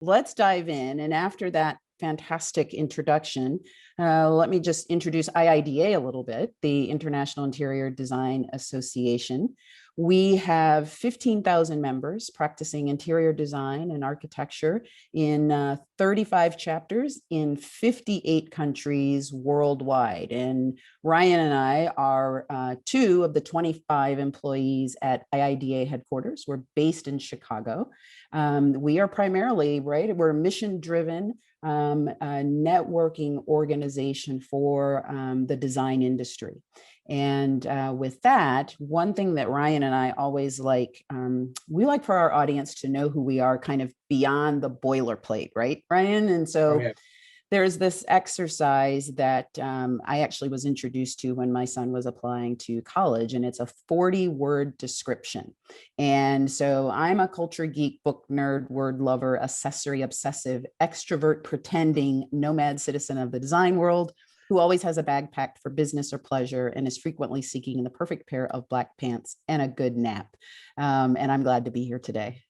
let's dive in. And after that fantastic introduction, let me just introduce IIDA a little bit, the International Interior Design Association. We have 15,000 members practicing interior design and architecture in 35 chapters in 58 countries worldwide. And Ryan and I are two of the 25 employees at IIDA headquarters. We're based in Chicago. We are primarily, right, we're mission-driven a networking organization for the design industry. And with that, one thing that Ryan and I always like, we like for our audience to know who we are kind of beyond the boilerplate, right, Ryan? And so there's this exercise that I actually was introduced to when my son was applying to college, and it's a 40-word description. And so I'm a culture geek, book nerd, word lover, accessory obsessive, extrovert pretending nomad citizen of the design world, who always has a bag packed for business or pleasure and is frequently seeking the perfect pair of black pants and a good nap. And I'm glad to be here today.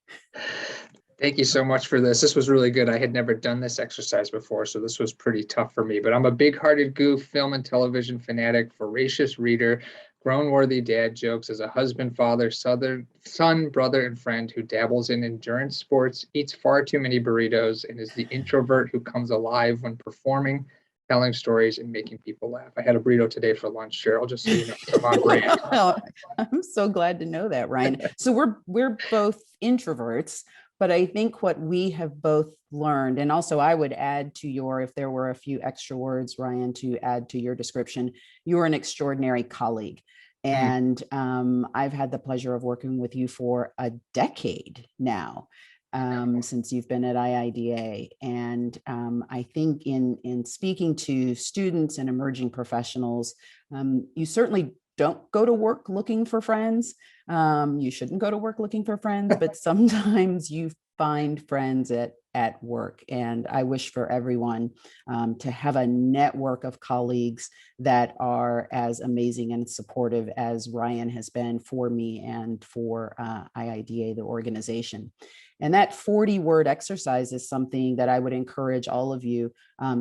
Thank you so much for this. This was really good. I had never done this exercise before, so this was pretty tough for me. But I'm a big-hearted goof, film and television fanatic, voracious reader, grown-worthy dad jokes as a husband, father, son, brother, and friend who dabbles in endurance sports, eats far too many burritos, and is the introvert who comes alive when performing, telling stories, and making people laugh. I had a burrito today for lunch, Cheryl, just so you know. I'm on brand. I'm so glad to know that, Ryan. So we're both introverts. But I think what we have both learned, and also I would add to your, if there were a few extra words, Ryan, to add to your description, you're an extraordinary colleague. And I've had the pleasure of working with you for a decade now, since you've been at IIDA. And I think in speaking to students and emerging professionals, you certainly don't go to work looking for friends. You shouldn't go to work looking for friends, but sometimes you find friends at work. And I wish for everyone to have a network of colleagues that are as amazing and supportive as Ryan has been for me and for IIDA, the organization. And that 40-word exercise is something that I would encourage all of you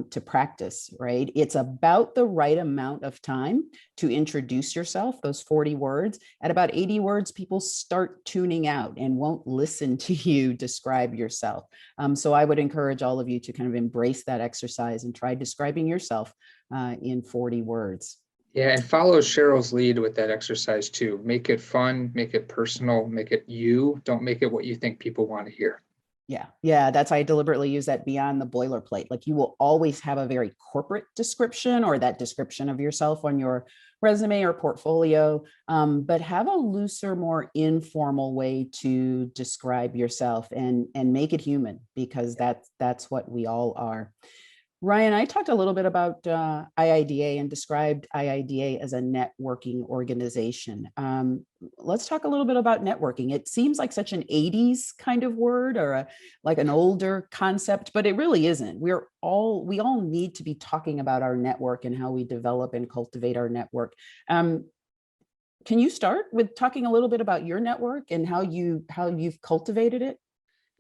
to practice, right? It's about the right amount of time to introduce yourself, those 40 words. At about 80 words, people start tuning out and won't listen to you describe yourself. So I would encourage all of you to kind of embrace that exercise and try describing yourself in 40 words. Yeah, and follow Cheryl's lead with that exercise too. Make it fun, make it personal, make it you. Don't make it what you think people want to hear. Yeah, that's why I deliberately use that beyond the boilerplate. Like you will always have a very corporate description or that description of yourself on your resume or portfolio, but have a looser, more informal way to describe yourself and make it human, because that's what we all are. Ryan, I talked a little bit about IIDA and described IIDA as a networking organization. Let's talk a little bit about networking. It seems like such an 80s kind of word or like an older concept, but it really isn't. We all need to be talking about our network and how we develop and cultivate our network. Can you start with talking a little bit about your network and how you've cultivated it?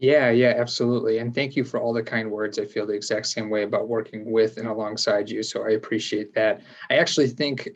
Yeah, absolutely. And thank you for all the kind words. I feel the exact same way about working with and alongside you. So I appreciate that. I actually think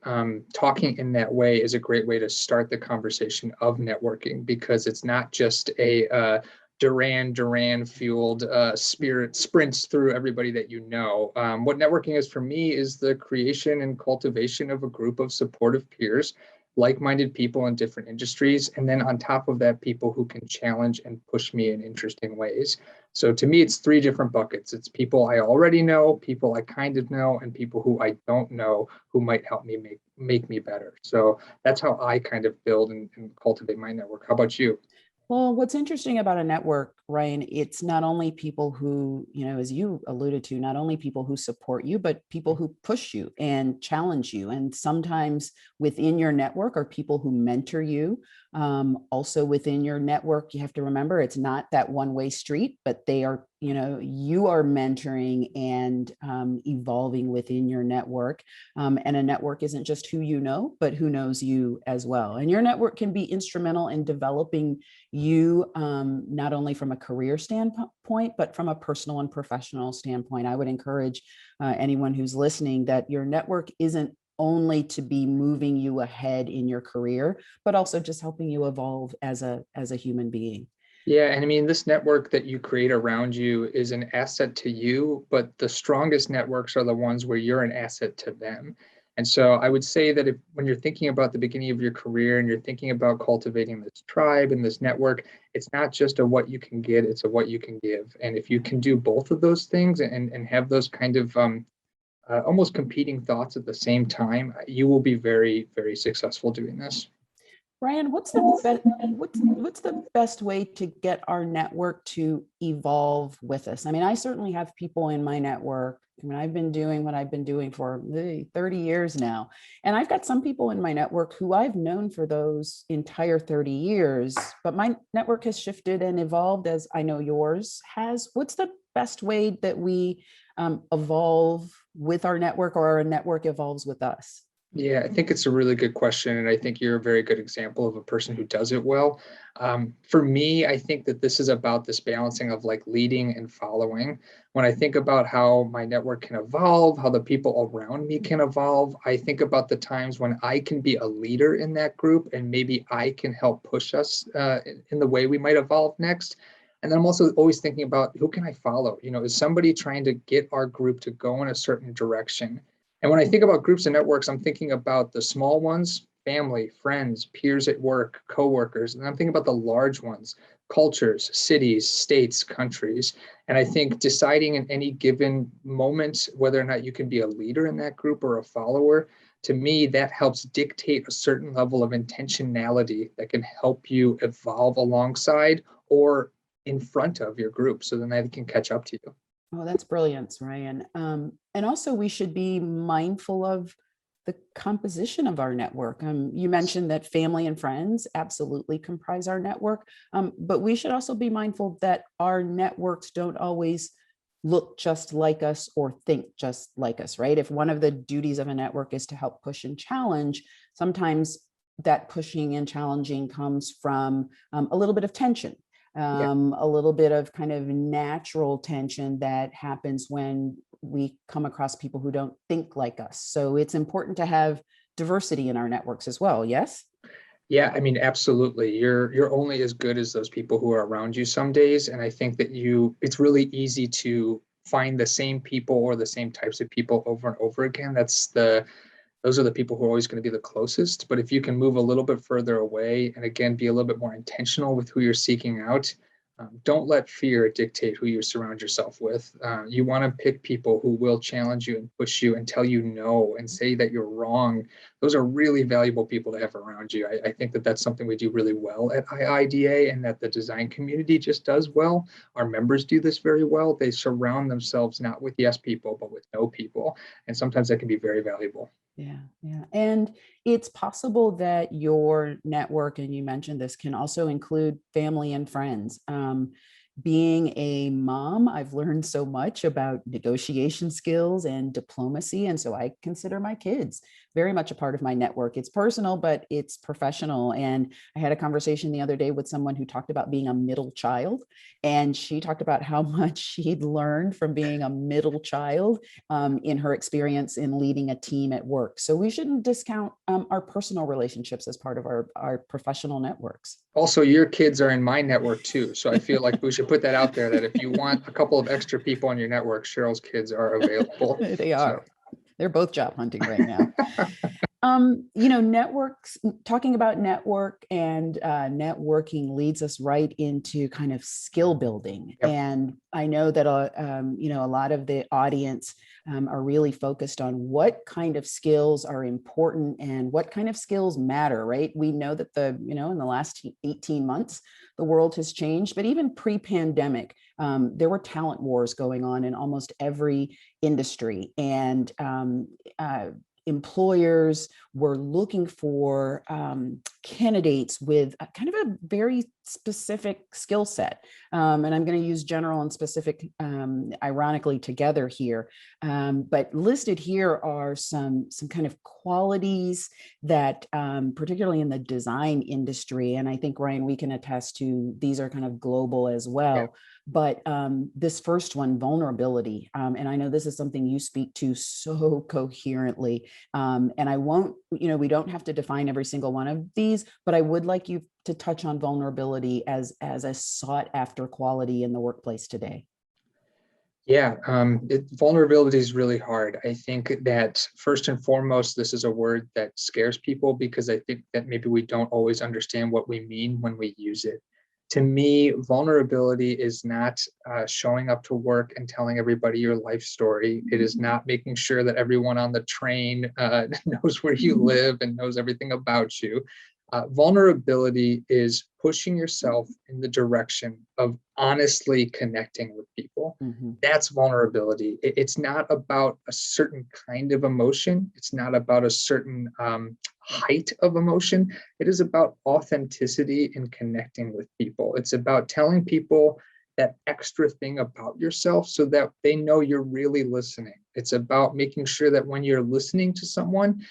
talking in that way is a great way to start the conversation of networking, because it's not just a Duran fueled spirit sprints through everybody that you know. What networking is for me is the creation and cultivation of a group of supportive peers, like-minded people in different industries, and then on top of that, people who can challenge and push me in interesting ways. So to me, it's three different buckets. It's people I already know, people I kind of know, and people who I don't know who might help me make me better. So that's how I kind of build and cultivate my network. How about you? Well, what's interesting about a network, Ryan, it's not only people who, as you alluded to, not only people who support you, but people who push you and challenge you. And sometimes within your network are people who mentor you, Also within your network, you have to remember it's not that one-way street, but they are, you are mentoring and evolving within your network. And a network isn't just who you know, but who knows you as well. And your network can be instrumental in developing you, not only from a career standpoint, but from a personal and professional standpoint. I would encourage anyone who's listening that your network isn't only to be moving you ahead in your career, but also just helping you evolve as a human being. Yeah, and I mean, this network that you create around you is an asset to you, but the strongest networks are the ones where you're an asset to them. And so I would say that when you're thinking about the beginning of your career and you're thinking about cultivating this tribe and this network, it's not just a what you can get, it's a what you can give. And if you can do both of those things and have those kind of almost competing thoughts at the same time, you will be very, very successful doing this. Ryan, what's the best way to get our network to evolve with us? I mean, I certainly have people in my network. I mean, I've been doing what I've been doing for 30 years now. And I've got some people in my network who I've known for those entire 30 years, but my network has shifted and evolved as I know yours has. What's the best way that we evolve with our network, or our network evolves with us? Yeah, I think it's a really good question. And I think you're a very good example of a person who does it well. For me, I think that this is about this balancing of like leading and following. When I think about how my network can evolve, how the people around me can evolve, I think about the times when I can be a leader in that group and maybe I can help push us in the way we might evolve next. And then I'm also always thinking about who can I follow? Is somebody trying to get our group to go in a certain direction? And when I think about groups and networks, I'm thinking about the small ones, family, friends, peers at work, coworkers, and I'm thinking about the large ones, cultures, cities, states, countries. And I think deciding in any given moment whether or not you can be a leader in that group or a follower, to me, that helps dictate a certain level of intentionality that can help you evolve alongside or in front of your group so then they can catch up to you. Oh, that's brilliant, Ryan. And also we should be mindful of the composition of our network. You mentioned that family and friends absolutely comprise our network, but we should also be mindful that our networks don't always look just like us or think just like us, right? If one of the duties of a network is to help push and challenge, sometimes that pushing and challenging comes from a little bit of tension, Yeah. a little bit of kind of natural tension that happens when we come across people who don't think like us. So it's important to have diversity in our networks as well. Yes. Yeah, I mean, absolutely. You're only as good as those people who are around you some days. And I think that it's really easy to find the same people or the same types of people over and over again. Those are the people who are always going to be the closest. But if you can move a little bit further away and again, be a little bit more intentional with who you're seeking out, don't let fear dictate who you surround yourself with. You want to pick people who will challenge you and push you and tell you no and say that you're wrong. Those are really valuable people to have around you. I think that that's something we do really well at IIDA and that the design community just does well. Our members do this very well. They surround themselves not with yes people, but with no people. And sometimes that can be very valuable. Yeah, yeah. And it's possible that your network, and you mentioned this, can also include family and friends. Being a mom, I've learned so much about negotiation skills and diplomacy. And so I consider my kids very much a part of my network. It's personal, but it's professional. And I had a conversation the other day with someone who talked about being a middle child. And she talked about how much she'd learned from being a middle child in her experience in leading a team at work. So we shouldn't discount our personal relationships as part of our professional networks. Also, your kids are in my network too. So I feel like we should put that out there that if you want a couple of extra people on your network, Cheryl's kids are available. They So are. They're both job hunting right now. Networks, talking about network and networking leads us right into kind of skill building. yep. And I know that, a lot of the audience are really focused on what kind of skills are important and what kind of skills matter, right? We know that in the last 18 months, the world has changed, but even pre-pandemic, there were talent wars going on in almost every industry. And employers were looking for candidates with kind of a very specific skill set. And I'm going to use general and specific, ironically, together here. But listed here are some kind of qualities that, particularly in the design industry, and I think, Ryan, we can attest to, these are kind of global as well. Yeah. But this first one, vulnerability, and I know this is something you speak to so coherently, and I won't, we don't have to define every single one of these, but I would like you to touch on vulnerability as a sought after quality in the workplace today. Yeah, vulnerability is really hard. I think that first and foremost, this is a word that scares people because I think that maybe we don't always understand what we mean when we use it. To me, vulnerability is not showing up to work and telling everybody your life story. It is not making sure that everyone on the train knows where you live and knows everything about you. Vulnerability is pushing yourself in the direction of honestly connecting with people. Mhm. That's vulnerability. It's not about a certain kind of emotion. It's not about a certain height of emotion. It is about authenticity and connecting with people. It's about telling people that extra thing about yourself so that they know you're really listening. It's about making sure that when you're listening to someone,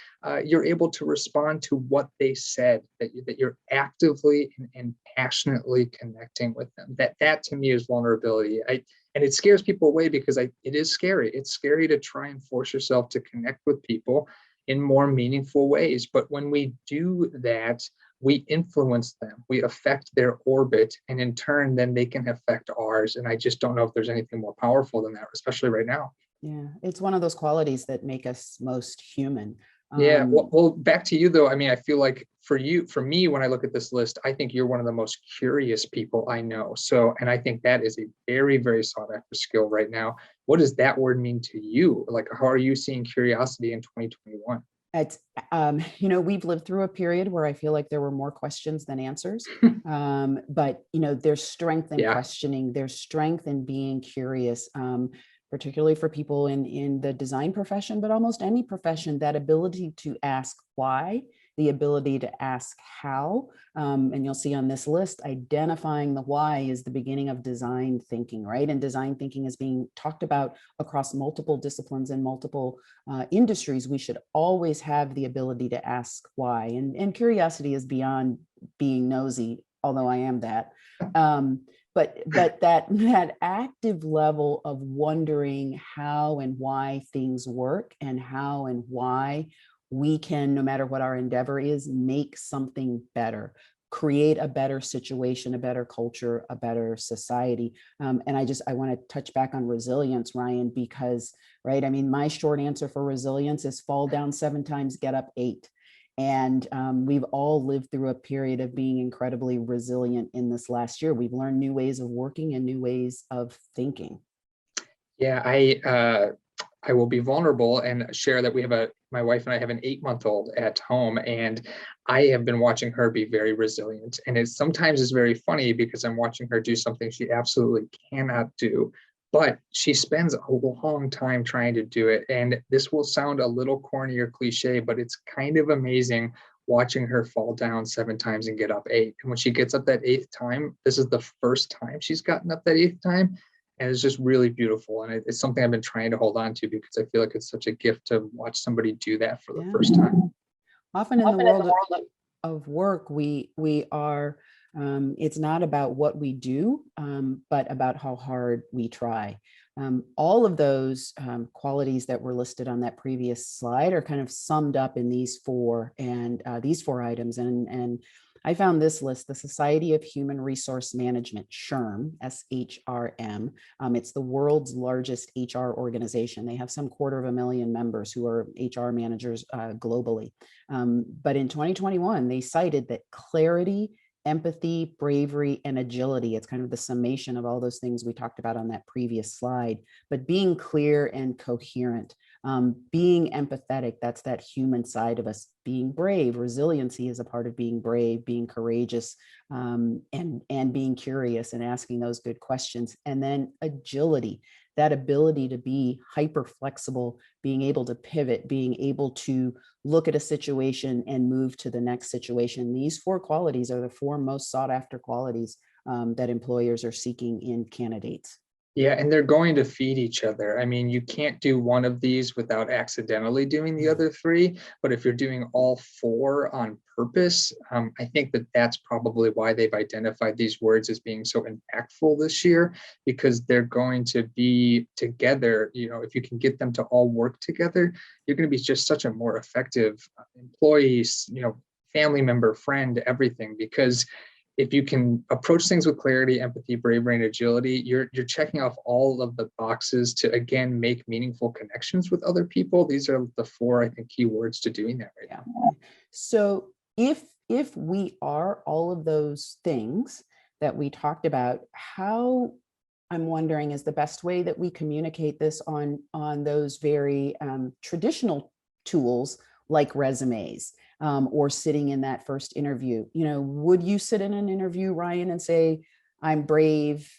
you're able to respond to what they said, that you're actively and passionately connecting with them. That to me is vulnerability. And it scares people away because it is scary. It's scary to try and force yourself to connect with people in more meaningful ways. But when we do that, we influence them, we affect their orbit, and in turn, then they can affect ours. And I just don't know if there's anything more powerful than that, especially right now. Yeah, it's one of those qualities that make us most human. Yeah, well, back to you though. I mean, I feel like for me, when I look at this list, I think you're one of the most curious people I know. So, and I think that is a very, very sought after skill right now. What does that word mean to you? Like, how are you seeing curiosity in 2021? It's, we've lived through a period where I feel like there were more questions than answers. But, there's strength in Yeah. questioning, there's strength in being curious, particularly for people in the design profession, but almost any profession, that ability to ask why, the ability to ask how. And you'll see on this list, identifying the why is the beginning of design thinking, right? And design thinking is being talked about across multiple disciplines and multiple industries. We should always have the ability to ask why. And curiosity is beyond being nosy, although I am that. But that active level of wondering how and why things work, and how and why we can, no matter what our endeavor is, make something better, create a better situation, a better culture, a better society. And I want to touch back on resilience, Ryan, because, right, I mean, my short answer for resilience is fall down 7 times, get up 8. And we've all lived through a period of being incredibly resilient in this last year. We've learned new ways of working and new ways of thinking. Yeah, I will be vulnerable and share that my wife and I have an 8-month-old at home, and I have been watching her be very resilient. And it sometimes is very funny because I'm watching her do something she absolutely cannot do, but she spends a long time trying to do it. And this will sound a little corny or cliche, but it's kind of amazing watching her fall down 7 times and get up 8. And when she gets up that 8th time, this is the first time she's gotten up that 8th time. And it's just really beautiful. And it's something I've been trying to hold on to because I feel like it's such a gift to watch somebody do that for the first time. Often in the world of work, we are, it's not about what we do, but about how hard we try. All of those qualities that were listed on that previous slide are kind of summed up in these 4 items. And I found this list, the Society of Human Resource Management, SHRM, SHRM. It's the world's largest HR organization. They have some 250,000 members who are HR managers globally. But in 2021, they cited that clarity, empathy, bravery, and agility, it's kind of the summation of all those things we talked about on that previous slide, but being clear and coherent, being empathetic, that's that human side of us, being brave, resiliency is a part of being brave, being courageous, and being curious and asking those good questions. And then agility, that ability to be hyper flexible, being able to pivot, being able to look at a situation and move to the next situation. These 4 qualities are the 4 most sought after qualities that employers are seeking in candidates. Yeah, and they're going to feed each other. I mean, you can't do one of these without accidentally doing the other 3. But if you're doing all 4 on purpose, I think that that's probably why they've identified these words as being so impactful this year, because they're going to be together. You know, if you can get them to all work together, you're going to be just such a more effective employee, you know, family member, friend, everything. Because if you can approach things with clarity, empathy, bravery, and agility, you're checking off all of the boxes to, again, make meaningful connections with other people. These are the 4, I think, key words to doing that right now. So if we are all of those things that we talked about, how, I'm wondering, is the best way that we communicate this on those very traditional tools like resumes, or sitting in that first interview? You know, would you sit in an interview, Ryan, and say, I'm brave,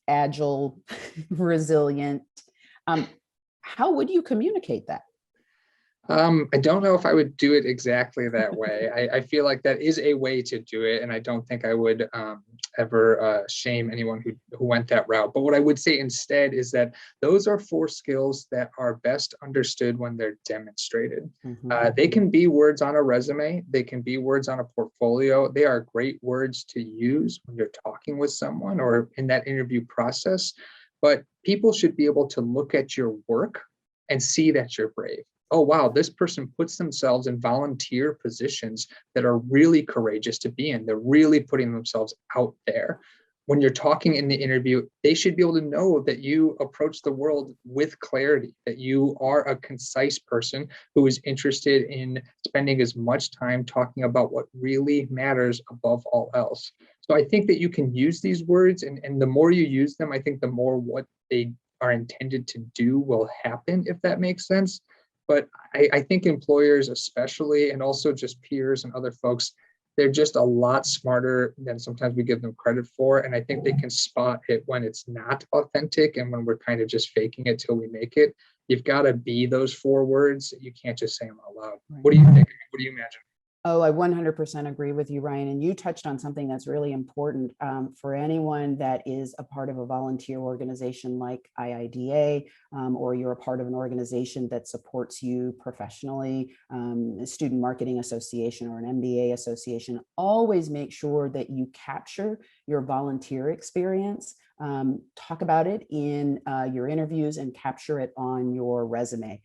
agile, resilient? How would you communicate that? I don't know if I would do it exactly that way. I feel like that is a way to do it, and I don't think I would ever shame anyone who went that route. But what I would say instead is that those are 4 skills that are best understood when they're demonstrated. They can be words on a resume. They can be words on a portfolio. They are great words to use when you're talking with someone or in that interview process. But people should be able to look at your work and see that you're brave. Oh, wow, this person puts themselves in volunteer positions that are really courageous to be in. They're really putting themselves out there. When you're talking in the interview, they should be able to know that you approach the world with clarity, that you are a concise person who is interested in spending as much time talking about what really matters above all else. So I think that you can use these words, and the more you use them, I think the more what they are intended to do will happen, if that makes sense. But I think employers especially, and also just peers and other folks, they're just a lot smarter than sometimes we give them credit for. And I think they can spot it when it's not authentic and when we're kind of just faking it till we make it. You've got to be those 4 words. You can't just say them out loud. What do you think? What do you imagine? Oh, I 100% agree with you, Ryan. And you touched on something that's really important for anyone that is a part of a volunteer organization like IIDA, or you're a part of an organization that supports you professionally, a student marketing association or an MBA association. Always make sure that you capture your volunteer experience. Talk about it in your interviews and capture it on your resume.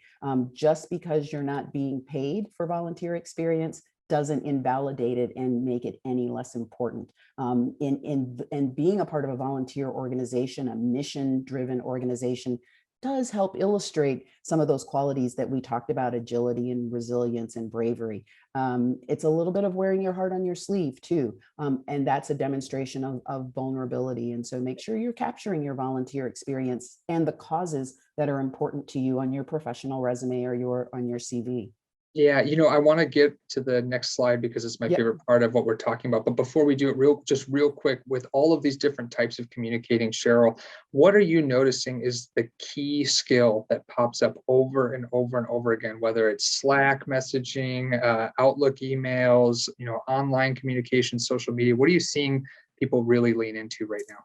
Just because you're not being paid for volunteer experience doesn't invalidate it and make it any less important. In being a part of a volunteer organization, a mission-driven organization, does help illustrate some of those qualities that we talked about: agility and resilience and bravery. It's a little bit of wearing your heart on your sleeve too. And that's a demonstration of vulnerability. And so make sure you're capturing your volunteer experience and the causes that are important to you on your professional resume or on your CV. Yeah, I want to get to the next slide because it's my favorite part of what we're talking about. But before we do it, real quick, with all of these different types of communicating, Cheryl, what are you noticing is the key skill that pops up over and over and over again, whether it's Slack messaging, Outlook emails, online communication, social media? What are you seeing people really lean into right now?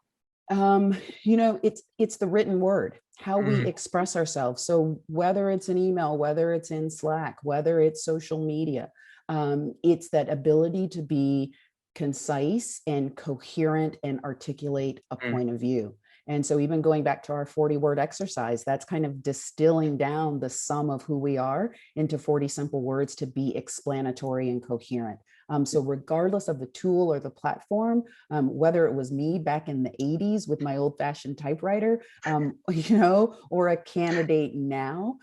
It's the written word, how we express ourselves. So whether it's an email, whether it's in Slack, whether it's social media, it's that ability to be concise and coherent and articulate a point of view. And so even going back to our 40-word exercise, that's kind of distilling down the sum of who we are into 40 simple words to be explanatory and coherent. So regardless of the tool or the platform, whether it was me back in the 80s with my old-fashioned typewriter, or a candidate now,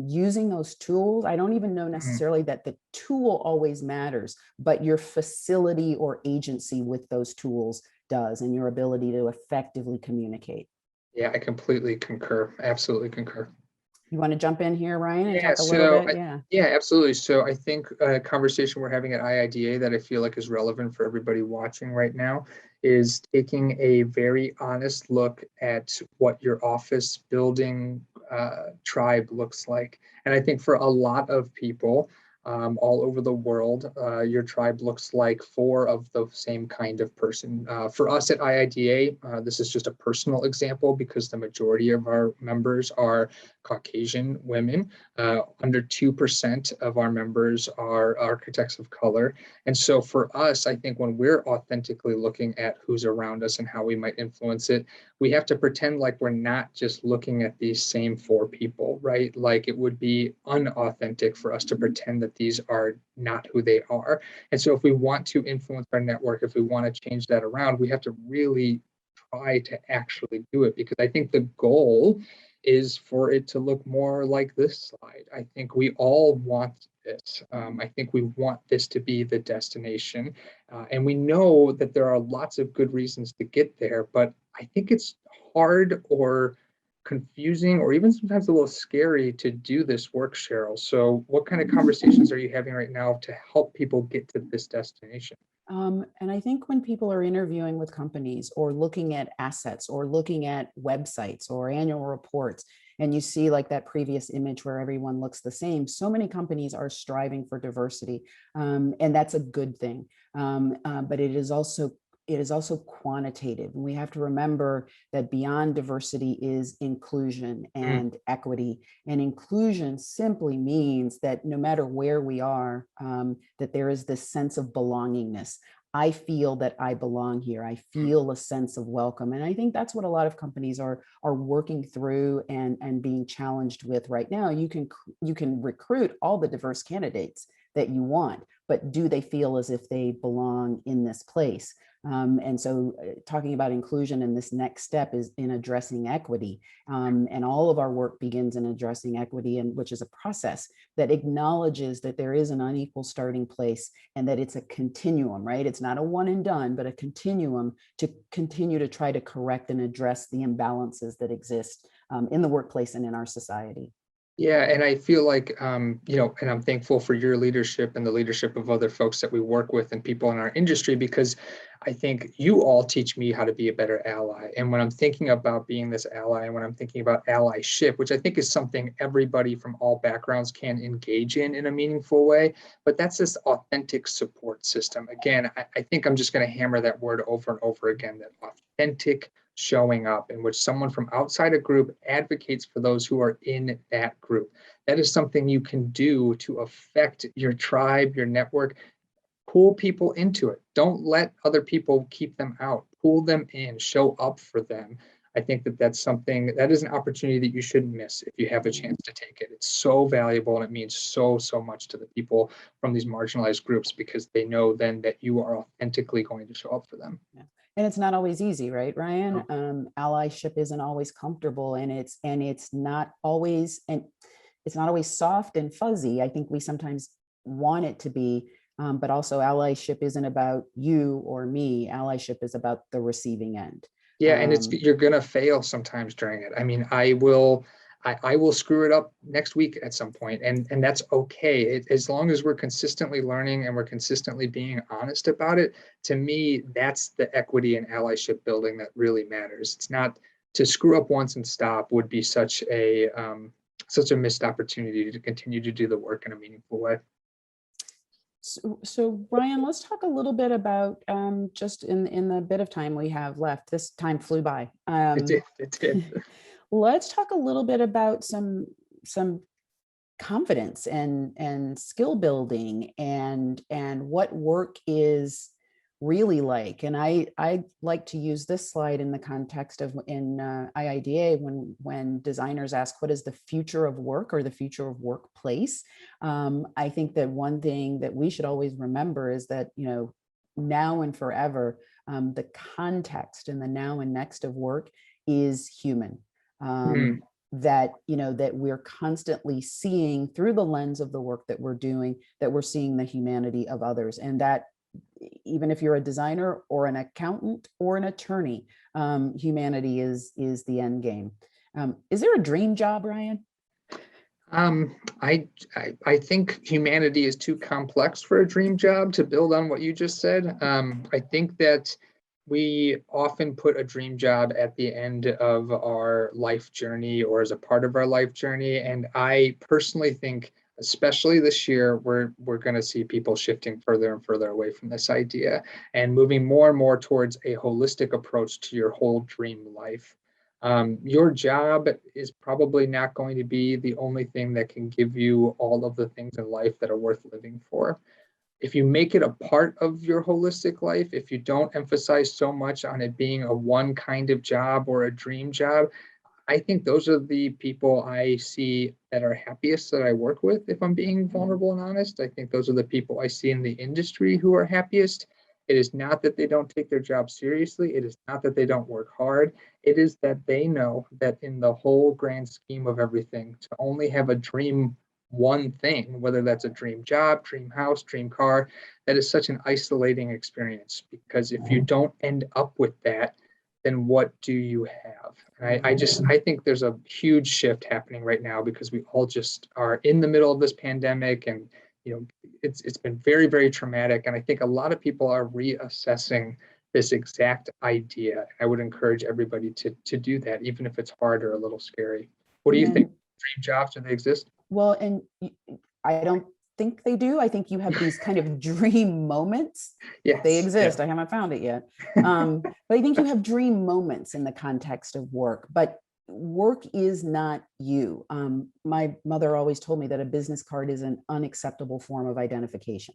using those tools, I don't even know necessarily that the tool always matters, but your facility or agency with those tools does, and your ability to effectively communicate. Yeah, I completely concur. Absolutely concur. You want to jump in here, Ryan, and Yeah, talk a little bit? yeah, absolutely. So I think a conversation we're having at IIDA that I feel like is relevant for everybody watching right now is taking a very honest look at what your office building tribe looks like. And I think for a lot of people, all over the world, your tribe looks like four of the same kind of person. For us at IIDA, this is just a personal example because the majority of our members are Caucasian women. Under 2% of our members are architects of color. And so for us, I think when we're authentically looking at who's around us and how we might influence it, we have to pretend like we're not just looking at these same four people, right? Like it would be unauthentic for us to pretend that these are not who they are. And so if we want to influence our network, if we want to change that around, we have to really try to actually do it, because I think the goal is for it to look more like this slide. I think we all want this. I think we want this to be the destination. And we know that there are lots of good reasons to get there, but I think it's hard or confusing or even sometimes a little scary to do this work, Cheryl. So what kind of conversations are you having right now to help people get to this destination? And I think when people are interviewing with companies or looking at assets or looking at websites or annual reports, and you see like that previous image where everyone looks the same, so many companies are striving for diversity. And that's a good thing. But it is also quantitative. And we have to remember that beyond diversity is inclusion and equity. And inclusion simply means that no matter where we are, that there is this sense of belongingness. I feel that I belong here. I feel a sense of welcome. And I think that's what a lot of companies are working through and being challenged with right now. You can recruit all the diverse candidates that you want, but do they feel as if they belong in this place? And so talking about inclusion in this next step is in addressing equity. And all of our work begins in addressing equity, and which is a process that acknowledges that there is an unequal starting place and that it's a continuum, right? It's not a one and done, but a continuum to continue to try to correct and address the imbalances that exist in the workplace and in our society. Yeah, and I feel like, and I'm thankful for your leadership and the leadership of other folks that we work with and people in our industry, because I think you all teach me how to be a better ally. And when I'm thinking about being this ally, and when I'm thinking about allyship, which I think is something everybody from all backgrounds can engage in a meaningful way, but that's this authentic support system. Again, I think I'm just going to hammer that word over and over again, that authentic showing up, in which someone from outside a group advocates for those who are in that group. That is something you can do to affect your tribe, your network. Pull people into it. Don't let other people keep them out. Pull them in, show up for them. I think that that's something that is an opportunity that you shouldn't miss if you have a chance to take it. It's so valuable, and it means so much to the people from these marginalized groups, because they know then that you are authentically going to show up for them. Yeah. And it's not always easy, right, Ryan? Allyship isn't always comfortable, and it's not always soft and fuzzy. I think we sometimes want it to be, but also allyship isn't about you or me. Allyship is about the receiving end. Yeah, and you're gonna fail sometimes during it. I mean, I will screw it up next week at some point, and that's okay. As long as we're consistently learning and we're consistently being honest about it, to me, that's the equity and allyship building that really matters. It's not to screw up once and stop would be such a missed opportunity to continue to do the work in a meaningful way. So Brian, let's talk a little bit about just in the bit of time we have left. This time flew by. It did. Let's talk a little bit about some confidence and skill building and what work is really like. And I like to use this slide in the context of in IIDA when designers ask, what is the future of work or the future of workplace? I think that one thing that we should always remember is that, now and forever, the context and the now and next of work is human. That we're constantly seeing through the lens of the work that we're doing, that we're seeing the humanity of others, and that even if you're a designer or an accountant or an attorney, humanity is the end game. Is there a dream job, Ryan? I think humanity is too complex for a dream job, to build on what you just said. I think that We often put a dream job at the end of our life journey or as a part of our life journey. And I personally think, especially this year, we're going to see people shifting further and further away from this idea and moving more and more towards a holistic approach to your whole dream life. Your job is probably not going to be the only thing that can give you all of the things in life that are worth living for. If you make it a part of your holistic life, if you don't emphasize so much on it being a one kind of job or a dream job, I think those are the people I see that are happiest that I work with, if I'm being vulnerable and honest. I think those are the people I see in the industry who are happiest. It is not that they don't take their job seriously. It is not that they don't work hard. It is that they know that in the whole grand scheme of everything, to only have a dream one thing, whether that's a dream job, dream house, dream car, that is such an isolating experience. Because if you don't end up with that, then what do you have? And I think there's a huge shift happening right now because we all just are in the middle of this pandemic, and it's been very, very traumatic. And I think a lot of people are reassessing this exact idea. I would encourage everybody to do that, even if it's hard or a little scary. What do you think? Dream jobs, do they exist? Well, and I don't think they do. I think you have these kind of dream moments. Yes. They exist. I haven't found it yet. But I think you have dream moments in the context of work, but work is not you. My mother always told me that a business card is an unacceptable form of identification.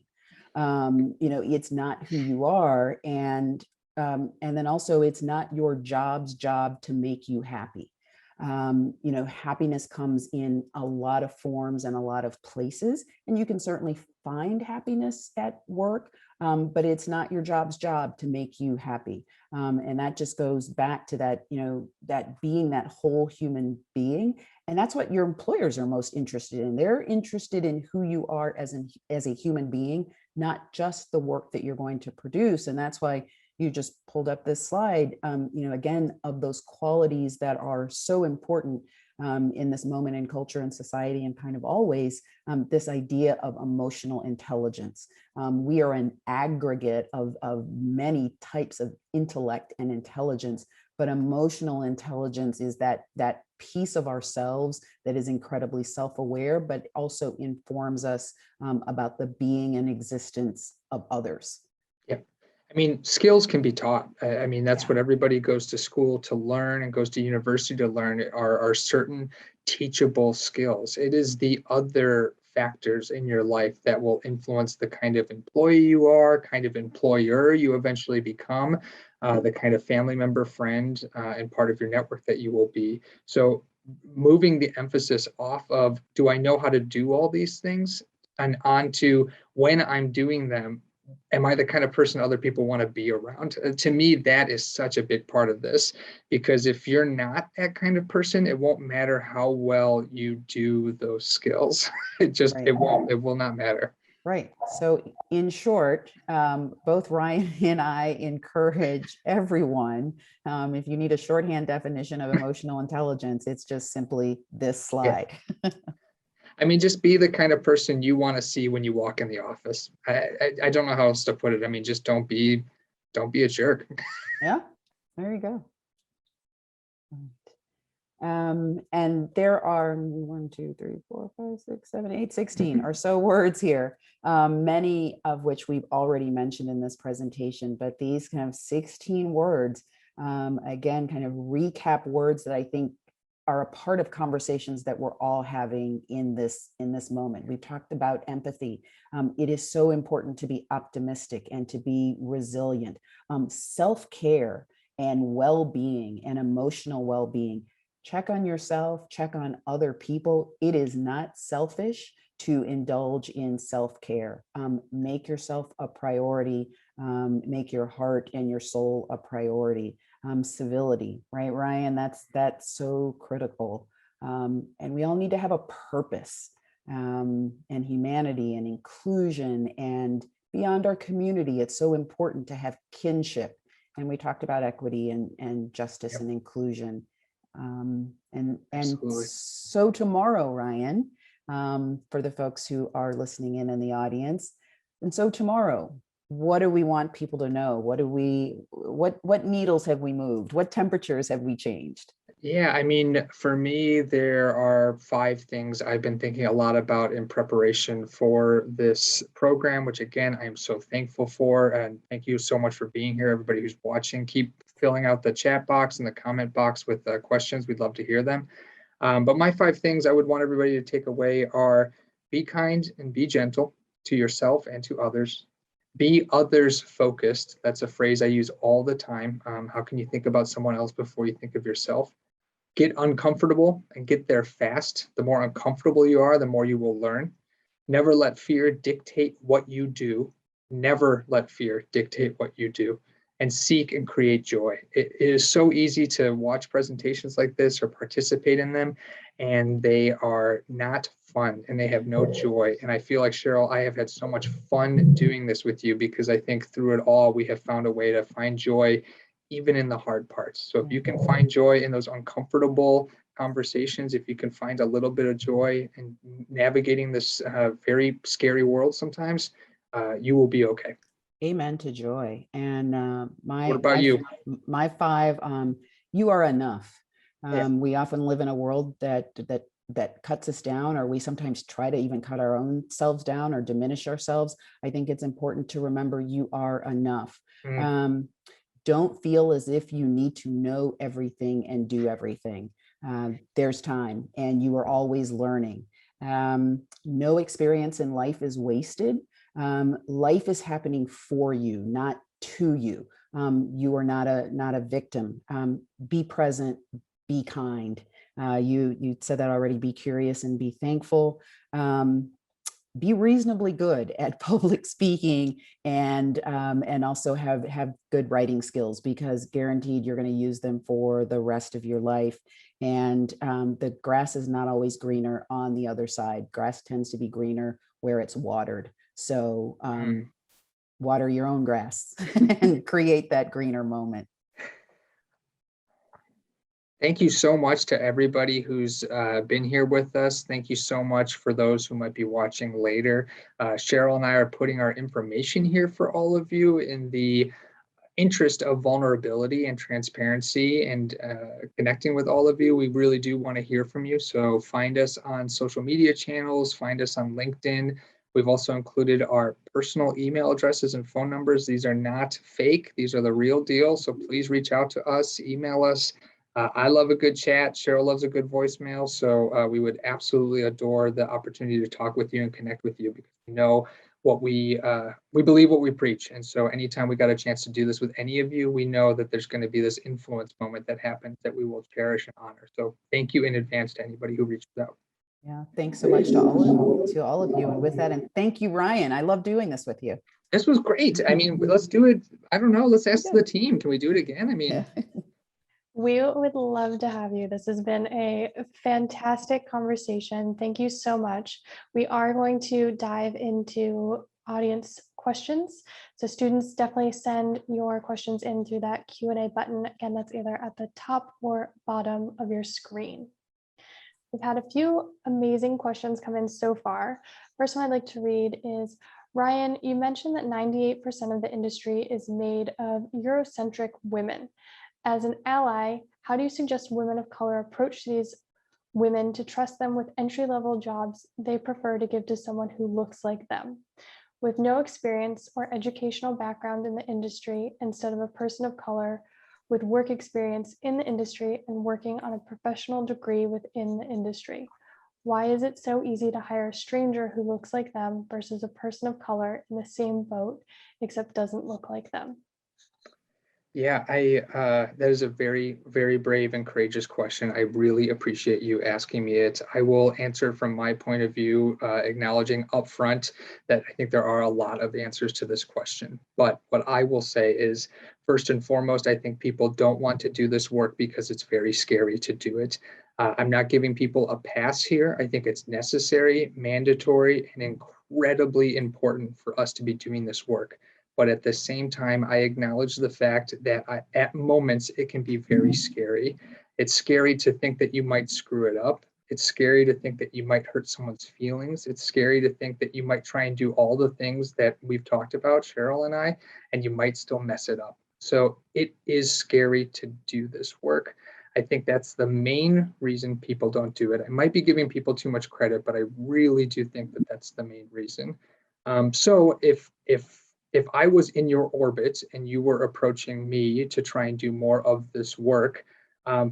It's not who you are. And then also it's not your job's job to make you happy. Happiness comes in a lot of forms and a lot of places, and you can certainly find happiness at work, but it's not your job's job to make you happy. And that just goes back to that, that being that whole human being. And that's what your employers are most interested in. They're interested in who you are as a human being, not just the work that you're going to produce. And that's why you just pulled up this slide, again, of those qualities that are so important in this moment in culture and society, and kind of always this idea of emotional intelligence. We are an aggregate of many types of intellect and intelligence, but emotional intelligence is that piece of ourselves that is incredibly self-aware, but also informs us about the being and existence of others. I mean, skills can be taught. I mean, that's what everybody goes to school to learn and goes to university to learn are certain teachable skills. It is the other factors in your life that will influence the kind of employee you are, kind of employer you eventually become, the kind of family member, friend, and part of your network that you will be. So moving the emphasis off of, do I know how to do all these things? And onto, when I'm doing them, am I the kind of person other people want to be around? To me, that is such a big part of this, because if you're not that kind of person, it won't matter how well you do those skills. It will not matter. Right. So in short, both Ryan and I encourage everyone, if you need a shorthand definition of emotional intelligence, it's just simply this slide. Yeah. I mean, just be the kind of person you want to see when you walk in the office. I don't know how else to put it. I mean, just don't be a jerk. Yeah, there you go. And there are 1, 2, 3, 4, 5, 6, 7, 8, 16 or so words here, many of which we've already mentioned in this presentation, but these kind of 16 words, again, kind of recap words that I think are a part of conversations that we're all having in this moment. We've talked about empathy. It is so important to be optimistic and to be resilient. Self-care and well-being and emotional well-being. Check on yourself, check on other people. It is not selfish to indulge in self-care. Make yourself a priority. Make your heart and your soul a priority. Civility, right, Ryan? That's so critical. And we all need to have a purpose, and humanity and inclusion, and beyond our community, it's so important to have kinship. And we talked about equity and justice and inclusion. And so tomorrow, Ryan, for the folks who are listening in the audience, and so tomorrow, what do we want people to know? What needles have we moved? What temperatures have we changed? Yeah, I mean, for me, there are 5 things I've been thinking a lot about in preparation for this program, which again, I'm so thankful for. And thank you so much for being here. Everybody who's watching, keep filling out the chat box and the comment box with questions. We'd love to hear them. But my 5 things I would want everybody to take away are: be kind and be gentle to yourself and to others. Be others focused. That's a phrase I use all the time. How can you think about someone else before you think of yourself? Get uncomfortable and get there fast. The more uncomfortable you are, the more you will learn. Never let fear dictate what you do. Never let fear dictate what you do. And seek and create joy. It is so easy to watch presentations like this or participate in them, and they are not fun and they have no joy. And I feel like, Cheryl, I have had so much fun doing this with you because I think through it all, we have found a way to find joy even in the hard parts. So if you can find joy in those uncomfortable conversations, if you can find a little bit of joy in navigating this very scary world sometimes, you will be okay. Amen to joy. And What about you? my 5, you are enough. Yeah. We often live in a world that cuts us down, or we sometimes try to even cut our own selves down or diminish ourselves. I think it's important to remember you are enough. Mm. Don't feel as if you need to know everything and do everything. There's time, and you are always learning. No experience in life is wasted. Life is happening for you, not to you. You are not a victim. Be present, be kind. You said that already. Be curious and be thankful. Be reasonably good at public speaking, and also have good writing skills, because guaranteed you're going to use them for the rest of your life. And the grass is not always greener on the other side. Grass tends to be greener where it's watered. So water your own grass and create that greener moment. Thank you so much to everybody who's been here with us. Thank you so much for those who might be watching later. Cheryl and I are putting our information here for all of you in the interest of vulnerability and transparency and connecting with all of you. We really do want to hear from you. So find us on social media channels, find us on LinkedIn. We've also included our personal email addresses and phone numbers. These are not fake. These are the real deal. So please reach out to us, email us. I love a good chat. Cheryl loves a good voicemail. So we would absolutely adore the opportunity to talk with you and connect with you, because we know what we believe what we preach. And so anytime we got a chance to do this with any of you, we know that there's going to be this influence moment that happens that we will cherish and honor. So thank you in advance to anybody who reaches out. Yeah, thanks so much to all of you. And with that, and thank you, Ryan. I love doing this with you. This was great. I mean, let's do it. I don't know. Let's ask the team. Can we do it again? I mean, Yeah. We would love to have you. This has been a fantastic conversation. Thank you so much. We are going to dive into audience questions. So students, definitely send your questions in through that Q&A button. Again, that's either at the top or bottom of your screen. We've had a few amazing questions come in so far. First one I'd like to read is, Ryan, you mentioned that 98% of the industry is made of Eurocentric women. As an ally, how do you suggest women of color approach these women to trust them with entry-level jobs they prefer to give to someone who looks like them? With no experience or educational background in the industry, instead of a person of color with work experience in the industry and working on a professional degree within the industry. Why is it so easy to hire a stranger who looks like them versus a person of color in the same boat, except doesn't look like them? Yeah, that is a very, very brave and courageous question. I really appreciate you asking me it. I will answer from my point of view, acknowledging upfront that I think there are a lot of answers to this question. But what I will say is, first and foremost, I think people don't want to do this work because it's very scary to do it. I'm not giving people a pass here. I think it's necessary, mandatory, and incredibly important for us to be doing this work. But at the same time, I acknowledge the fact that at moments it can be very scary. It's scary to think that you might screw it up. It's scary to think that you might hurt someone's feelings. It's scary to think that you might try and do all the things that we've talked about, Cheryl and I, and you might still mess it up. So it is scary to do this work. I think that's the main reason people don't do it. I might be giving people too much credit, but I really do think that that's the main reason. So if I was in your orbit and you were approaching me to try and do more of this work,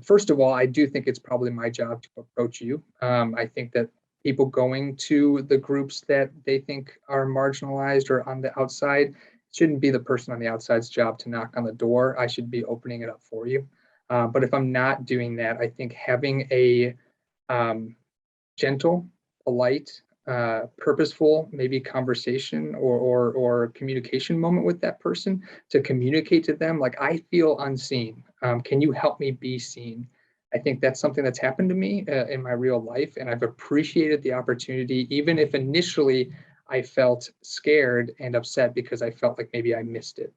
first of all, I do think it's probably my job to approach you. I think that people going to the groups that they think are marginalized or on the outside shouldn't be the person on the outside's job to knock on the door. I should be opening it up for you. But if I'm not doing that, I think having a gentle, polite, purposeful, maybe conversation or communication moment with that person to communicate to them, like, I feel unseen. Can you help me be seen? I think that's something that's happened to me in my real life, and I've appreciated the opportunity, even if initially I felt scared and upset because I felt like maybe I missed it.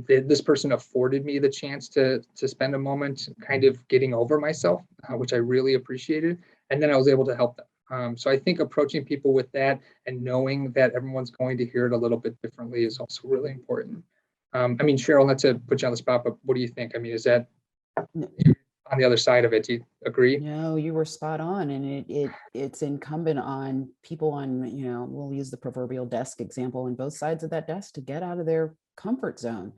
This person afforded me the chance to spend a moment kind of getting over myself, which I really appreciated, and then I was able to help them. So I think approaching people with that and knowing that everyone's going to hear it a little bit differently is also really important. I mean, Cheryl, not to put you on the spot, but what do you think? I mean, is that on the other side of it? Do you agree? No, you were spot on, and it's incumbent on people on, we'll use the proverbial desk example, on both sides of that desk to get out of their comfort zone.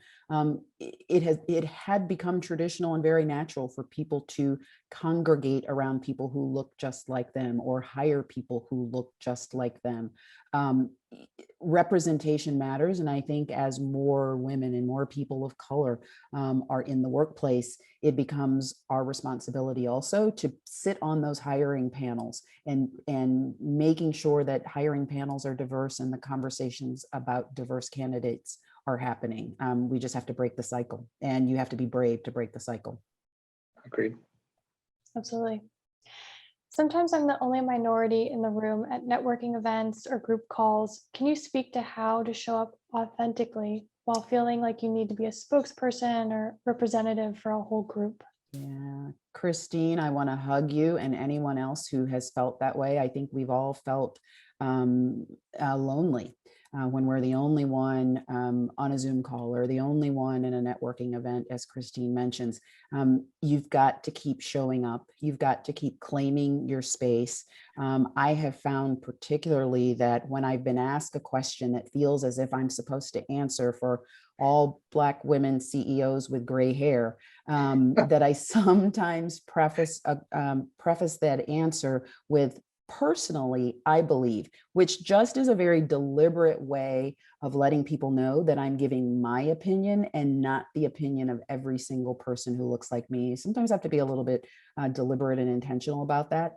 It had become traditional and very natural for people to congregate around people who look just like them or hire people who look just like them. Representation matters, and I think as more women and more people of color are in the workplace, it becomes our responsibility also to sit on those hiring panels and making sure that hiring panels are diverse and the conversations about diverse candidates are happening. We just have to break the cycle, and you have to be brave to break the cycle. Agreed. Absolutely. Sometimes I'm the only minority in the room at networking events or group calls. Can you speak to how to show up authentically while feeling like you need to be a spokesperson or representative for a whole group? Yeah, Christine, I want to hug you and anyone else who has felt that way. I think we've all felt lonely when we're the only one on a Zoom call or the only one in a networking event, as Christine mentions. You've got to keep showing up. You've got to keep claiming your space. I have found particularly that when I've been asked a question that feels as if I'm supposed to answer for all Black women CEOs with gray hair, that I sometimes preface that answer with, personally, I believe, which just is a very deliberate way of letting people know that I'm giving my opinion and not the opinion of every single person who looks like me. Sometimes I have to be a little bit deliberate and intentional about that.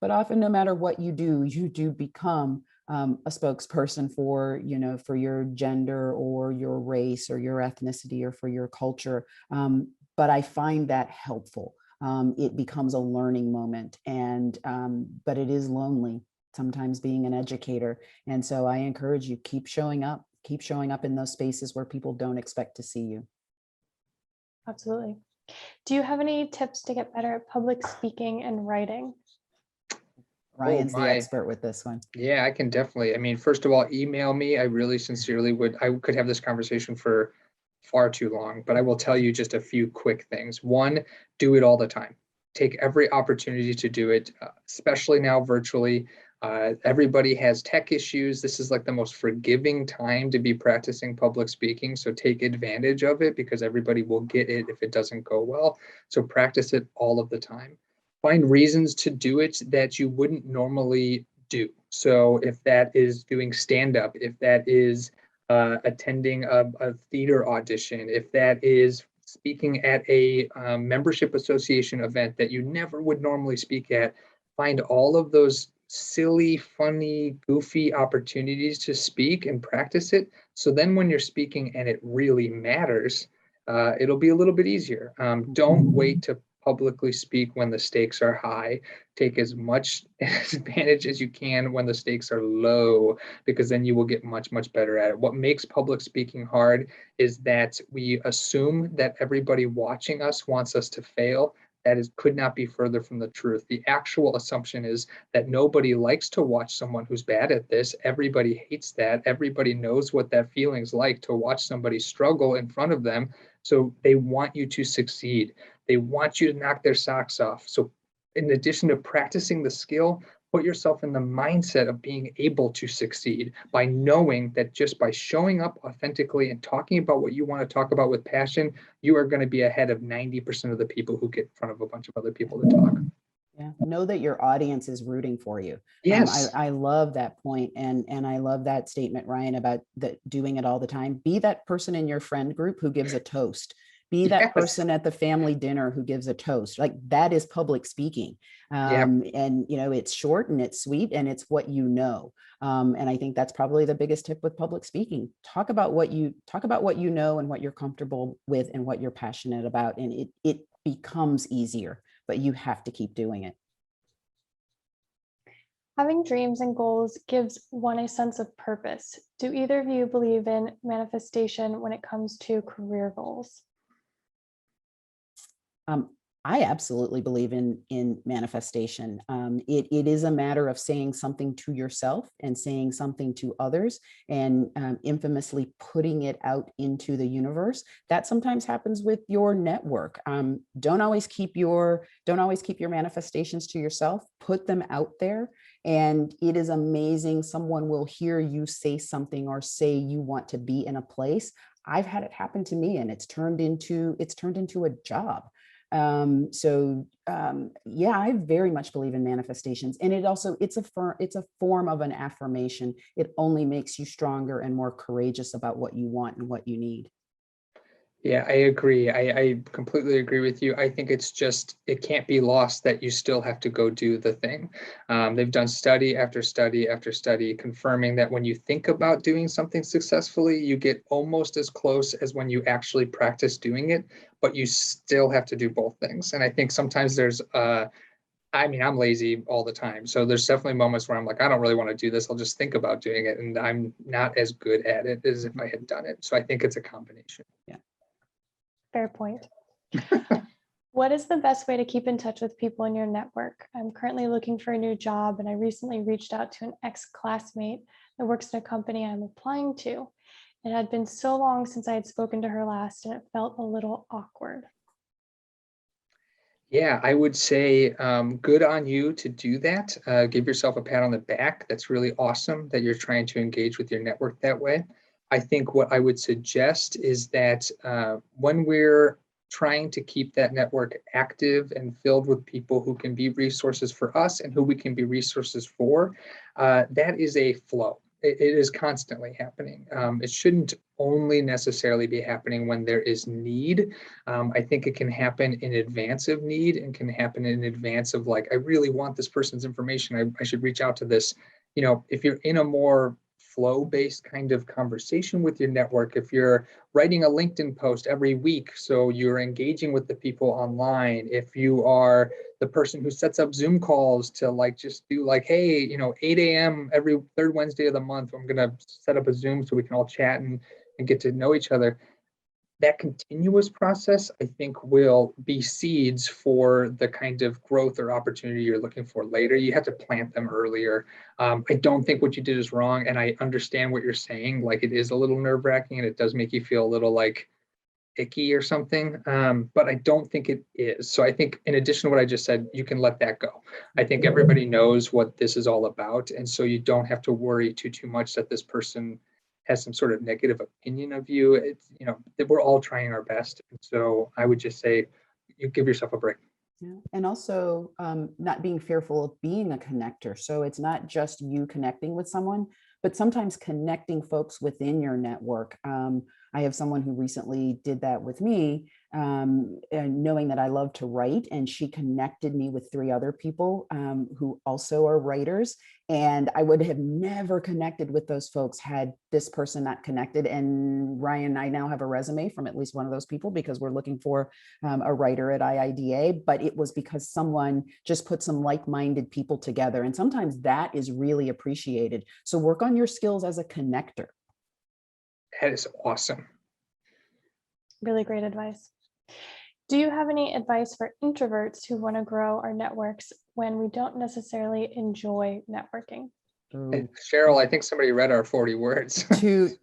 But often, no matter what you do become a spokesperson for, for your gender or your race or your ethnicity or for your culture. But I find that helpful. It becomes a learning moment, but it is lonely sometimes being an educator. And so I encourage you, keep showing up in those spaces where people don't expect to see you. Absolutely. Do you have any tips to get better at public speaking and writing? Ryan's the expert with this one. Yeah, I can definitely. I mean, first of all, email me. I really sincerely would. I could have this conversation for far too long, but I will tell you just a few quick things. One, do it all the time. Take every opportunity to do it, especially now virtually. Everybody has tech issues. This is like the most forgiving time to be practicing public speaking. So take advantage of it because everybody will get it if it doesn't go well. So practice it all of the time. Find reasons to do it that you wouldn't normally do. So if that is doing stand-up, if that is attending a theater audition, if that is speaking at a membership association event that you never would normally speak at, find all of those silly, funny, goofy opportunities to speak and practice it. So then when you're speaking and it really matters, it'll be a little bit easier. Don't wait to publicly speak when the stakes are high. Take as much advantage as you can when the stakes are low, because then you will get much, much better at it. What makes public speaking hard is that we assume that everybody watching us wants us to fail. could not be further from the truth. The actual assumption is that nobody likes to watch someone who's bad at this. Everybody hates that. Everybody knows what that feeling's like to watch somebody struggle in front of them. So they want you to succeed. They want you to knock their socks off. So in addition to practicing the skill, put yourself in the mindset of being able to succeed by knowing that just by showing up authentically and talking about what you want to talk about with passion, you are going to be ahead of 90% of the people who get in front of a bunch of other people to talk. Yeah, know that your audience is rooting for you. Yes. I love that point, and I love that statement, Ryan, about doing it all the time. Be that person in your friend group who gives a toast. Be that Yes. person at the family dinner who gives a toast. Like, that is public speaking. Yeah. And it's short and it's sweet and it's what you know. And I think that's probably the biggest tip with public speaking. Talk about what you know and what you're comfortable with and what you're passionate about, and it becomes easier, but you have to keep doing it. Having dreams and goals gives one a sense of purpose. Do either of you believe in manifestation when it comes to career goals? I absolutely believe in manifestation. It is a matter of saying something to yourself and saying something to others, and infamously putting it out into the universe. That sometimes happens with your network. Don't always keep your manifestations to yourself. Put them out there, and it is amazing. Someone will hear you say something or say you want to be in a place. I've had it happen to me, and it's turned into a job. Yeah, I very much believe in manifestations, and it's a form of an affirmation. It only makes you stronger and more courageous about what you want and what you need. Yeah, I agree. I completely agree with you. I think it can't be lost that you still have to go do the thing. They've done study after study after study confirming that when you think about doing something successfully, you get almost as close as when you actually practice doing it, but you still have to do both things. And I think sometimes I'm lazy all the time. So there's definitely moments where I'm like, I don't really want to do this. I'll just think about doing it. And I'm not as good at it as if I had done it. So I think it's a combination. Yeah. Fair point. What is the best way to keep in touch with people in your network? I'm currently looking for a new job, and I recently reached out to an ex-classmate that works in a company I'm applying to. It had been so long since I had spoken to her last, and it felt a little awkward. Yeah, I would say good on you to do that. Give yourself a pat on the back. That's really awesome that you're trying to engage with your network that way. I think what I would suggest is that when we're trying to keep that network active and filled with people who can be resources for us and who we can be resources for, that is a flow. It is constantly happening. It shouldn't only necessarily be happening when there is need. I think it can happen in advance of need and can happen in advance of like, I really want this person's information. I should reach out to this. If you're in a more flow-based kind of conversation with your network, if you're writing a LinkedIn post every week, so you're engaging with the people online, if you are the person who sets up Zoom calls to just do hey, 8 a.m. every third Wednesday of the month, I'm going to set up a Zoom so we can all chat and get to know each other. That continuous process, I think, will be seeds for the kind of growth or opportunity you're looking for later. You have to plant them earlier. I don't think what you did is wrong, and I understand what you're saying. It is a little nerve-wracking, and it does make you feel a little icky or something, but I don't think it is. So I think in addition to what I just said, you can let that go. I think everybody knows what this is all about, and so you don't have to worry too much that this person has some sort of negative opinion of you. It's, we're all trying our best. And so I would just say you give yourself a break. Yeah. And also not being fearful of being a connector. So it's not just you connecting with someone, but sometimes connecting folks within your network. I have someone who recently did that with me, and knowing that I love to write, and she connected me with 3 other people who also are writers. And I would have never connected with those folks had this person not connected. And Ryan, I now have a resume from at least one of those people because we're looking for a writer at IIDA, but it was because someone just put some like-minded people together. And sometimes that is really appreciated. So work on your skills as a connector. That is awesome. Really great advice. Do you have any advice for introverts who want to grow our networks when we don't necessarily enjoy networking? And Oh, Cheryl, I think somebody read our 40 words.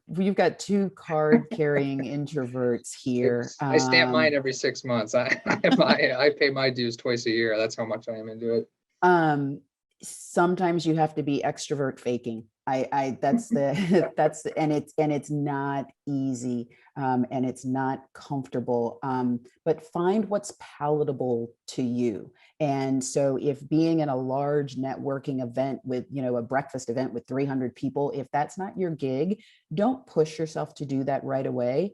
we've got two card carrying introverts here. I stamp mine every 6 months. I pay my dues twice a year. That's how much I am into it. Sometimes you have to be extrovert faking. That's the and it's not easy, and it's not comfortable, but find what's palatable to you. And so if being in a large networking event with, a breakfast event with 300 people, if that's not your gig, don't push yourself to do that right away.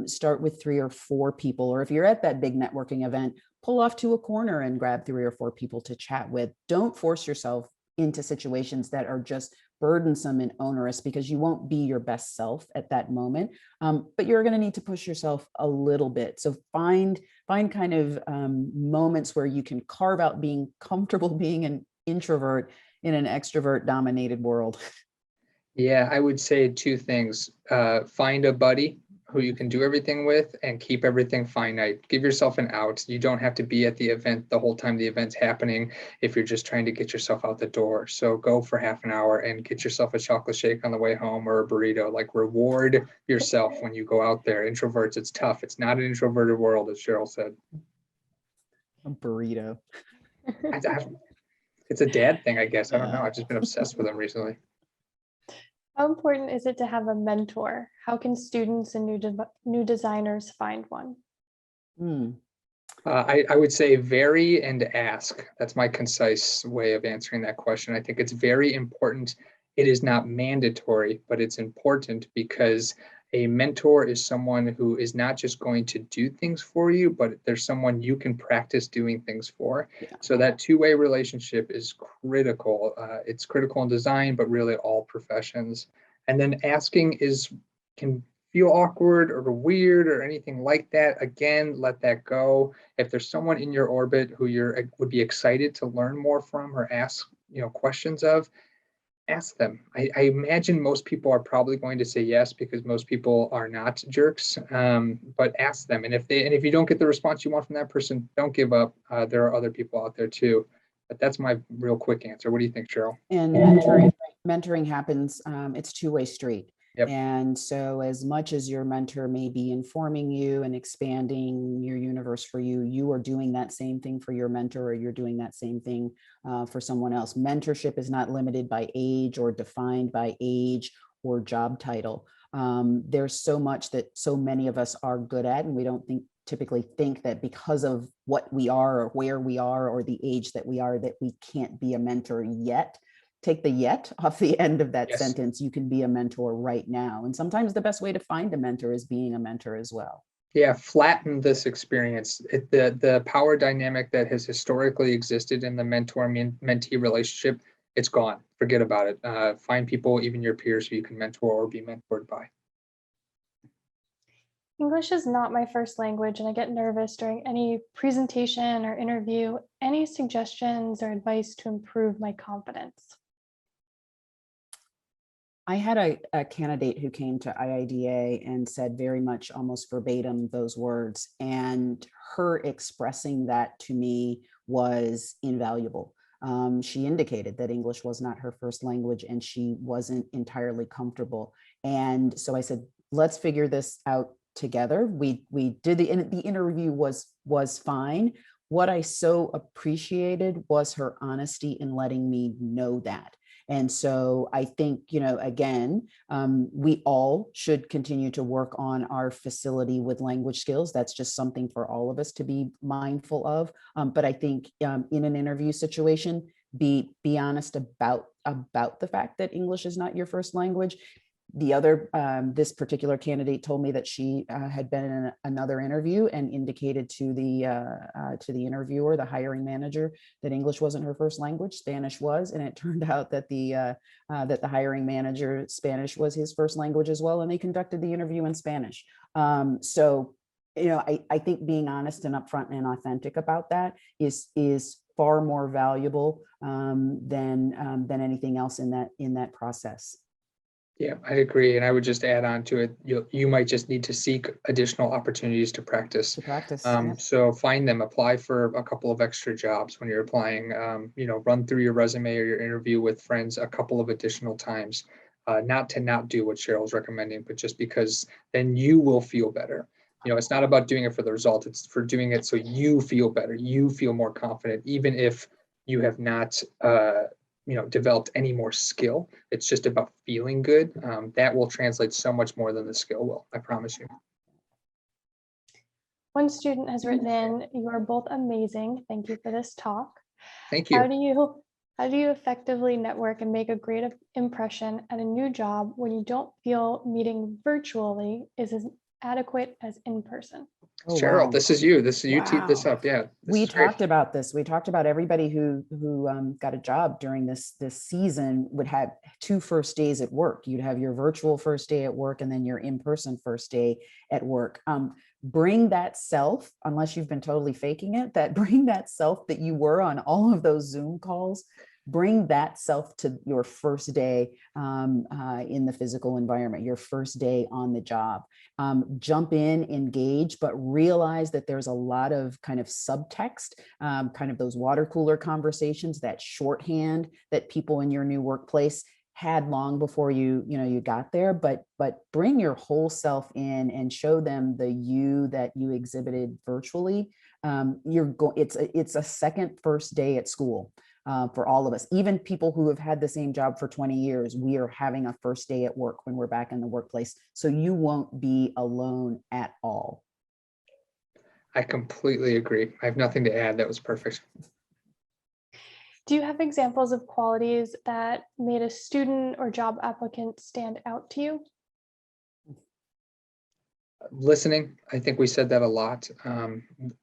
Start with 3 or 4 people, or if you're at that big networking event, pull off to a corner and grab 3 or 4 people to chat with. Don't force yourself into situations that are just burdensome and onerous, because you won't be your best self at that moment. But you're going to need to push yourself a little bit. So find kind of moments where you can carve out being comfortable being an introvert in an extrovert dominated world. Yeah, I would say 2 things. Find a buddy who you can do everything with, and keep everything finite. Give yourself an out. You don't have to be at the event the whole time the event's happening if you're just trying to get yourself out the door. So go for half an hour and get yourself a chocolate shake on the way home, or a burrito. Like, reward yourself when you go out there. Introverts, it's tough. It's not an introverted world, as Cheryl said. A burrito. It's a dad thing, I guess. I don't know. Yeah. I've just been obsessed with them recently. How important is it to have a mentor? How can students and new designers find one? Hmm. I would say vary and ask. That's my concise way of answering that question. I think it's very important. It is not mandatory, but it's important, because a mentor is someone who is not just going to do things for you, but there's someone you can practice doing things for. Yeah. So that two-way relationship is critical. It's critical in design, but really all professions. And then asking can feel awkward or weird or anything like that. Again, let that go. If there's someone in your orbit who would be excited to learn more from, or ask questions of, ask them. I imagine most people are probably going to say yes, because most people are not jerks. But ask them, and if you don't get the response you want from that person, don't give up. There are other people out there too. But that's my real quick answer. What do you think, Cheryl? And mentoring happens, it's two-way street. Yep. And so as much as your mentor may be informing you and expanding your universe for you, you are doing that same thing for your mentor, or you're doing that same thing for someone else. Mentorship is not limited by age, or defined by age or job title. There's so much that so many of us are good at, and we don't typically think that because of what we are, or where we are, or the age that we are, that we can't be a mentor yet. Take the yet off the end of that sentence. You can be a mentor right now. And sometimes the best way to find a mentor is being a mentor as well. Yeah, flatten this experience. The power dynamic that has historically existed in the mentor-mentee relationship, it's gone. Forget about it. Find people, even your peers, who you can mentor or be mentored by. English is not my first language, and I get nervous during any presentation or interview. Any suggestions or advice to improve my confidence? I had a candidate who came to IIDA and said very much almost verbatim those words, and her expressing that to me was invaluable. She indicated that English was not her first language, and she wasn't entirely comfortable. And so I said, let's figure this out together. We did the interview was fine. What I so appreciated was her honesty in letting me know that. And so I think, again, we all should continue to work on our facility with language skills. That's just something for all of us to be mindful of. But I think in an interview situation, be honest about the fact that English is not your first language. The other, this particular candidate told me that she had been in another interview and indicated to the interviewer, the hiring manager, that English wasn't her first language, Spanish was, and it turned out that the hiring manager, Spanish was his first language as well, and they conducted the interview in Spanish. So, I think being honest and upfront and authentic about that is far more valuable than anything else in that process. Yeah, I'd agree. And I would just add on to it, you might just need to seek additional opportunities to practice. To practice. Yep. So find them, apply for a couple of extra jobs when you're applying, run through your resume or your interview with friends a couple of additional times. Not to not do what Cheryl's recommending, but just because then you will feel better. It's not about doing it for the result. It's for doing it so you feel better. You feel more confident, even if you have not, developed any more skill. It's just about feeling good. That will translate so much more than the skill will, I promise you. One student has written in, "You are both amazing. Thank you for this talk. Thank How you. do you effectively network and make a great impression at a new job when you don't feel meeting virtually is as adequate as in person?" Oh, Cheryl, wow. this is you. You teed this Wow. up. Yeah, this We is great. talked about this. We talked about everybody who got a job during this season would have 2 first days at work. You'd have your virtual first day at work and then your in-person first day at work. Bring that self, unless you've been totally faking it, bring that self that you were on all of those Zoom calls. Bring that self to your first day in the physical environment, your first day on the job. Jump in, engage, but realize that there's a lot of kind of subtext, kind of those water cooler conversations, that shorthand that people in your new workplace had long before you got there, but bring your whole self in and show them the you that you exhibited virtually. It's a second first day at school. For all of us, even people who have had the same job for 20 years, we are having a first day at work when we're back in the workplace. So you won't be alone at all. I completely agree. I have nothing to add. That was perfect. Do you have examples of qualities that made a student or job applicant stand out to you? Listening, I think we said that a lot.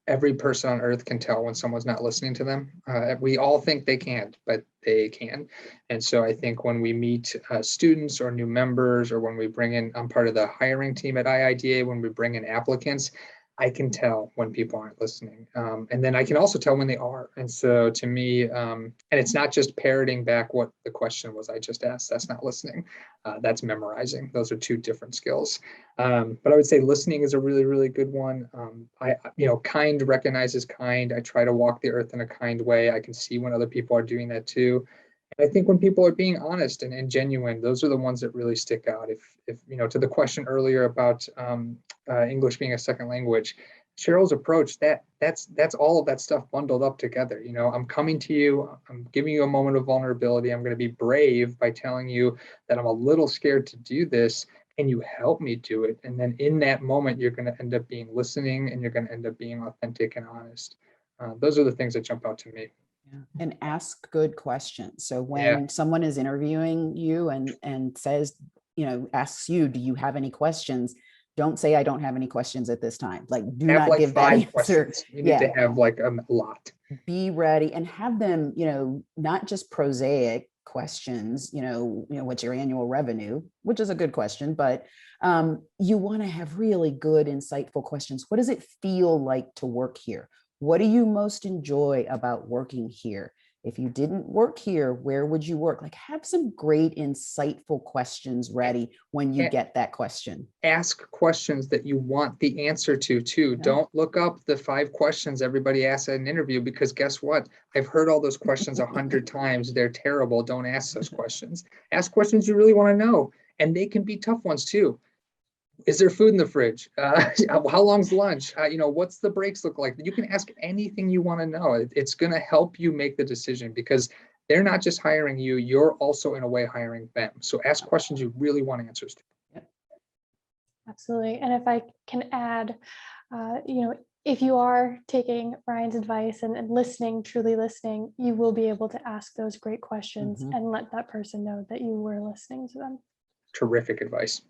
Every person on earth can tell when someone's not listening to them. We all think they can't, but they can. And so I think when we meet students or new members, or when we bring in, I'm part of the hiring team at IIDA, when we bring in applicants, I can tell when people aren't listening. And then I can also tell when they are. And so to me, and it's not just parroting back what the question was I just asked. That's not listening. That's memorizing. Those are 2 different skills. But I would say listening is a really, really good one. Kind recognizes kind. I try to walk the earth in a kind way. I can see when other people are doing that too. And I think when people are being honest and genuine, those are the ones that really stick out. If to the question earlier about English being a second language, Cheryl's approach, that's all of that stuff bundled up together. I'm coming to you, I'm giving you a moment of vulnerability. I'm going to be brave by telling you that I'm a little scared to do this. Can you help me do it? And then in that moment, you're going to end up being listening, and you're going to end up being authentic and honest. Those are the things that jump out to me. Yeah. And ask good questions. So when someone is interviewing you and says, asks you, do you have any questions? Don't say, I don't have any questions at this time. Like, do have not like give that answer. Questions. You need to have like a lot. Be ready and have them, not just prosaic questions, what's your annual revenue, which is a good question, but you want to have really good, insightful questions. What does it feel like to work here? What do you most enjoy about working here? If you didn't work here, where would you work? Like, have some great, insightful questions ready when you get that question. Ask questions that you want the answer to, too. Yeah. Don't look up the 5 questions everybody asks at an interview, because guess what? I've heard all those questions 100 times. They're terrible. Don't ask those questions. Ask questions you really want to know. And they can be tough ones, too. Is there food in the fridge? How long's lunch? What's the breaks look like? You can ask anything you want to know. It's going to help you make the decision, because they're not just hiring you. You're also, in a way, hiring them. So ask questions you really want answers to. Yep. Absolutely. And if I can add, if you are taking Ryan's advice and listening, truly listening, you will be able to ask those great questions and let that person know that you were listening to them. Terrific advice.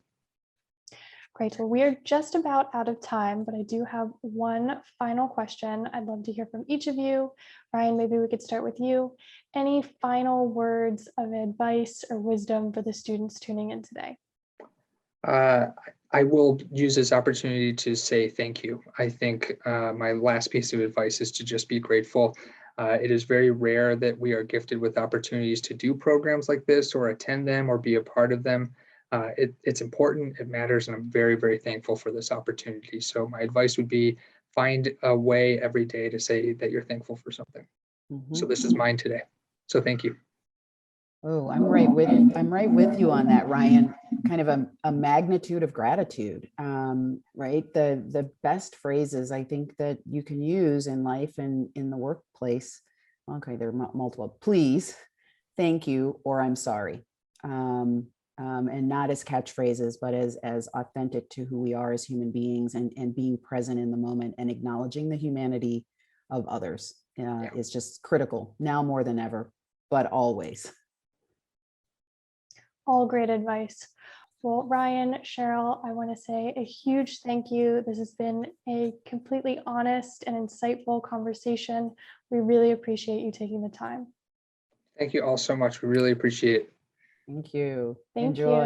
Great. Well, we are just about out of time, but I do have one final question. I'd love to hear from each of you. Ryan, maybe we could start with you. Any final words of advice or wisdom for the students tuning in today? I will use this opportunity to say thank you. I think my last piece of advice is to just be grateful. It is very rare that we are gifted with opportunities to do programs like this, or attend them, or be a part of them. It's important, it matters, and I'm very, very thankful for this opportunity. So my advice would be find a way every day to say that you're thankful for something. So Mhm. this is mine today. So thank you. Oh, I'm right with you on that, Ryan. Kind of a magnitude of gratitude, right? The best phrases I think that you can use in life and in the workplace. Okay, there are multiple. Please, thank you, or I'm sorry. And not as catchphrases, but as authentic to who we are as human beings, and being present in the moment and acknowledging the humanity of others Yeah. is just critical now more than ever, but always. All great advice. Well, Ryan, Cheryl, I want to say a huge thank you. This has been a completely honest and insightful conversation. We really appreciate you taking the time. Thank you all so much. We really appreciate it. Thank you. Thank Enjoy. you.